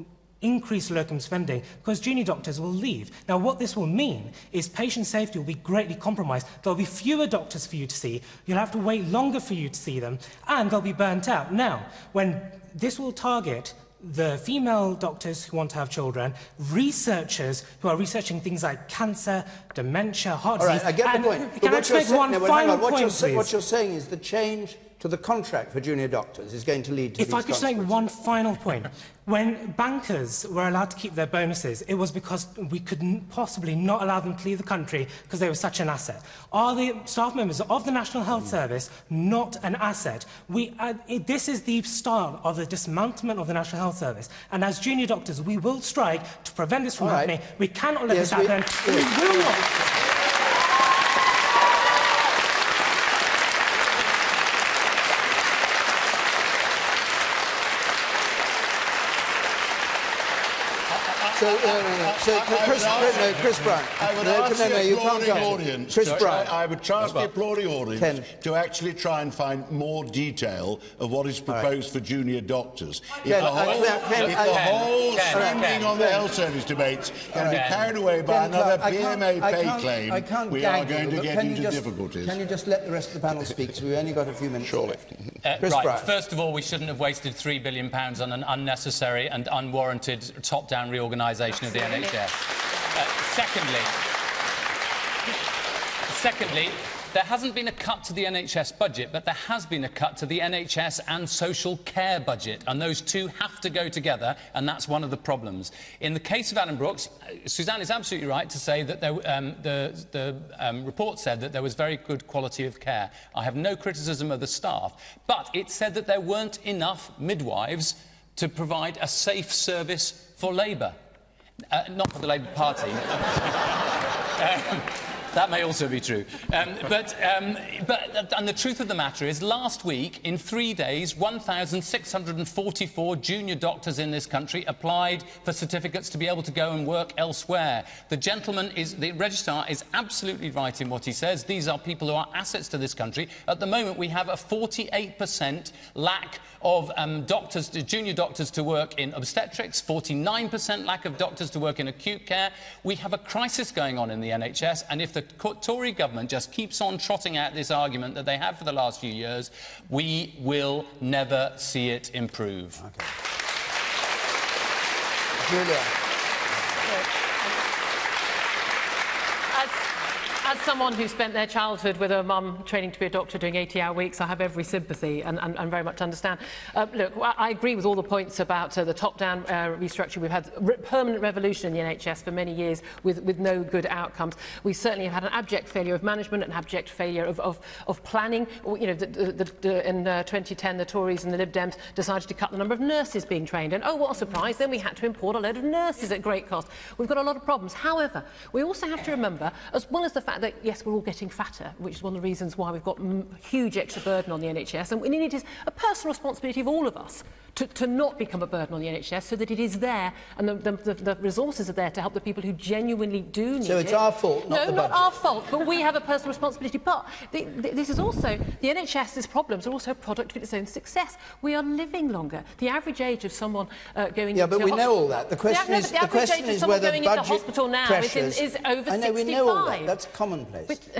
increase locum spending because junior doctors will leave. Now, what this will mean is patient safety will be greatly compromised. There'll be fewer doctors for you to see, you'll have to wait longer for you to see them, and they'll be burnt out. Now, when this will target the female doctors who want to have children, researchers who are researching things like cancer, dementia, heart disease... All right, I get the point. Can I just make one final point, please? What you're saying is the change to the contract for junior doctors is going to lead to If I could just make one final point. When bankers were allowed to keep their bonuses, it was because we could possibly not allow them to leave the country because they were such an asset. Are the staff members of the National Health Service not an asset? This is the start of the dismantlement of the National Health Service. And as junior doctors, we will strike to prevent this from happening. We cannot let this happen. We will not. Chris Bryant. I would ask the applauding audience, Chris Bryant. I would ask the applauding audience to actually try and find more detail of what is proposed for junior doctors. If the whole spending on the health service debates can be carried away by another PMA pay claim, we are going to get into difficulties. Can you just let the rest of the panel speak? So we've only got a few minutes left. Right, first of all, we shouldn't have wasted £3 billion on an unnecessary and unwarranted top-down reorganisation of the NHS. Secondly, there hasn't been a cut to the NHS budget, but there has been a cut to the NHS and social care budget, and those two have to go together, and that's one of the problems. In the case of Addenbrooke's, Suzanne is absolutely right to say that the report said that there was very good quality of care. I have no criticism of the staff, but it said that there weren't enough midwives to provide a safe service for Labour. Not for the Labour Party. That may also be true. And the truth of the matter is, last week, in 3 days, 1,644 junior doctors in this country applied for certificates to be able to go and work elsewhere. The registrar is absolutely right in what he says. These are people who are assets to this country. At the moment, we have a 48% lack of junior doctors to work in obstetrics, 49% lack of doctors to work in acute care. We have a crisis going on in the NHS, and if the Tory government just keeps on trotting out this argument that they have for the last few years, we will never see it improve. Okay. Julia. As someone who spent their childhood with a mum training to be a doctor doing 80-hour weeks, I have every sympathy and very much understand. Look, I agree with all the points about the top-down restructure. We've had permanent revolution in the NHS for many years with no good outcomes. We certainly have had an abject failure of management, an abject failure of planning. You know, in 2010, the Tories and the Lib Dems decided to cut the number of nurses being trained. And, oh, what a surprise, then we had to import a load of nurses at great cost. We've got a lot of problems. However, we also have to remember, as well as the fact that, yes, we're all getting fatter, which is one of the reasons why we've got huge extra burden on the NHS, and it is a personal responsibility of all of us to not become a burden on the NHS, so that it is there and the resources are there to help the people who genuinely do need it. So it's our fault, not the budget. No, not our fault, but we have a personal responsibility. But this is also, the NHS's problems are also a product of its own success. We are living longer. The average age of someone going into but we know all that. The question is whether going budget into hospital now pressures... is over 65. I know, we know all that. That's commonplace.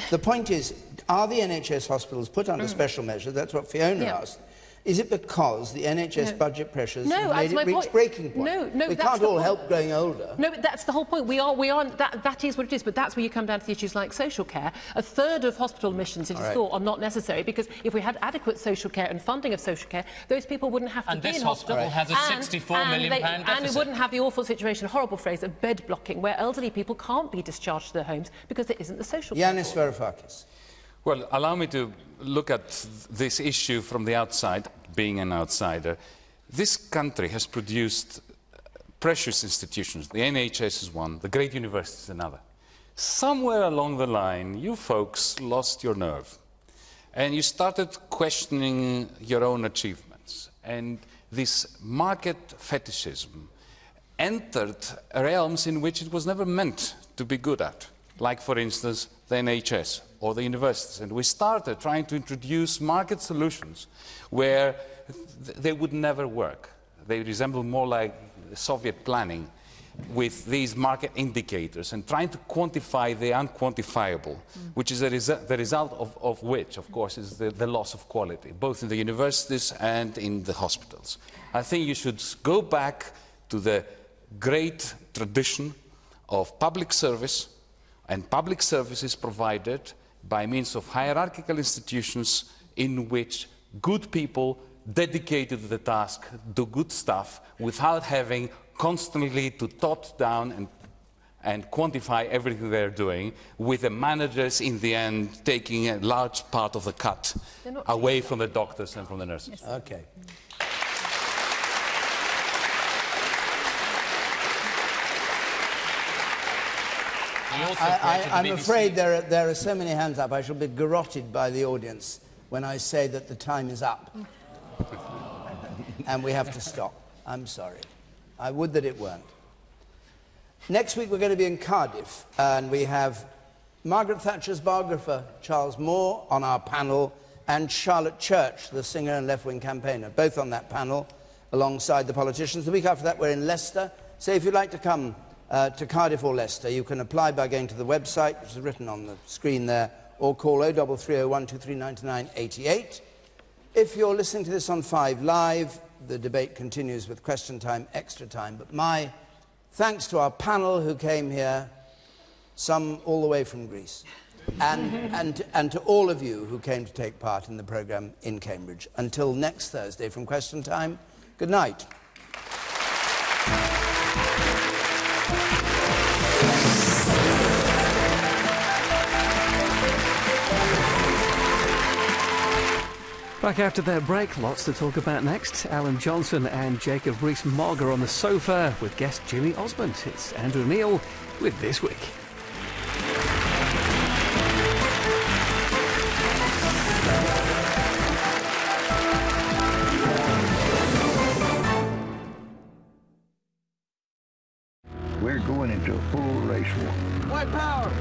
The point is, are the NHS hospitals put under special measures? That's what Fiona asked. Is it because the NHS budget pressures have made it reach breaking point? We can't all help growing older. No, but that's the whole point. We are that is what it is, but that's where you come down to the issues like social care. A third of hospital admissions, it is thought, are not necessary, because if we had adequate social care and funding of social care, those people wouldn't have to be in hospital. And this hospital has a £64 million deficit. And we wouldn't have the awful situation, horrible phrase, of bed blocking, where elderly people can't be discharged to their homes because there isn't the social care. Yanis Varoufakis. Well, allow me to look at this issue from the outside, being an outsider. This country has produced precious institutions. The NHS is one, the great university is another. Somewhere along the line, you folks lost your nerve, and you started questioning your own achievements. And this market fetishism entered realms in which it was never meant to be good at, like, for instance, the NHS or the universities. And we started trying to introduce market solutions where they would never work. They resemble more like Soviet planning, with these market indicators and trying to quantify the unquantifiable, which is the result of which, of course, is the loss of quality, both in the universities and in the hospitals. I think you should go back to the great tradition of public service, and public services provided by means of hierarchical institutions in which good people dedicated to the task do good stuff without having constantly to tot down and quantify everything they're doing, with the managers in the end taking a large part of the cut away from the doctors and from the nurses. Yes. Okay. I'm afraid there are so many hands up, I shall be garroted by the audience when I say that the time is up. And we have to stop. I'm sorry. I would that it weren't. Next week we're going to be in Cardiff, and we have Margaret Thatcher's biographer, Charles Moore, on our panel, and Charlotte Church, the singer and left-wing campaigner, both on that panel, alongside the politicians. The week after that we're in Leicester. So if you'd like to come to Cardiff or Leicester, you can apply by going to the website, which is written on the screen there, or call 03301239988. If you're listening to this on 5 Live, the debate continues with question time, extra time. But my thanks to our panel who came here, some all the way from Greece, and to all of you who came to take part in the programme in Cambridge. Until next Thursday from Question Time, good night. Back after their break, lots to talk about next. Alan Johnson and Jacob Rees-Mogg are on the sofa with guest Jimmy Osmond. It's Andrew Neil with This Week. We're going into a full race war. White power!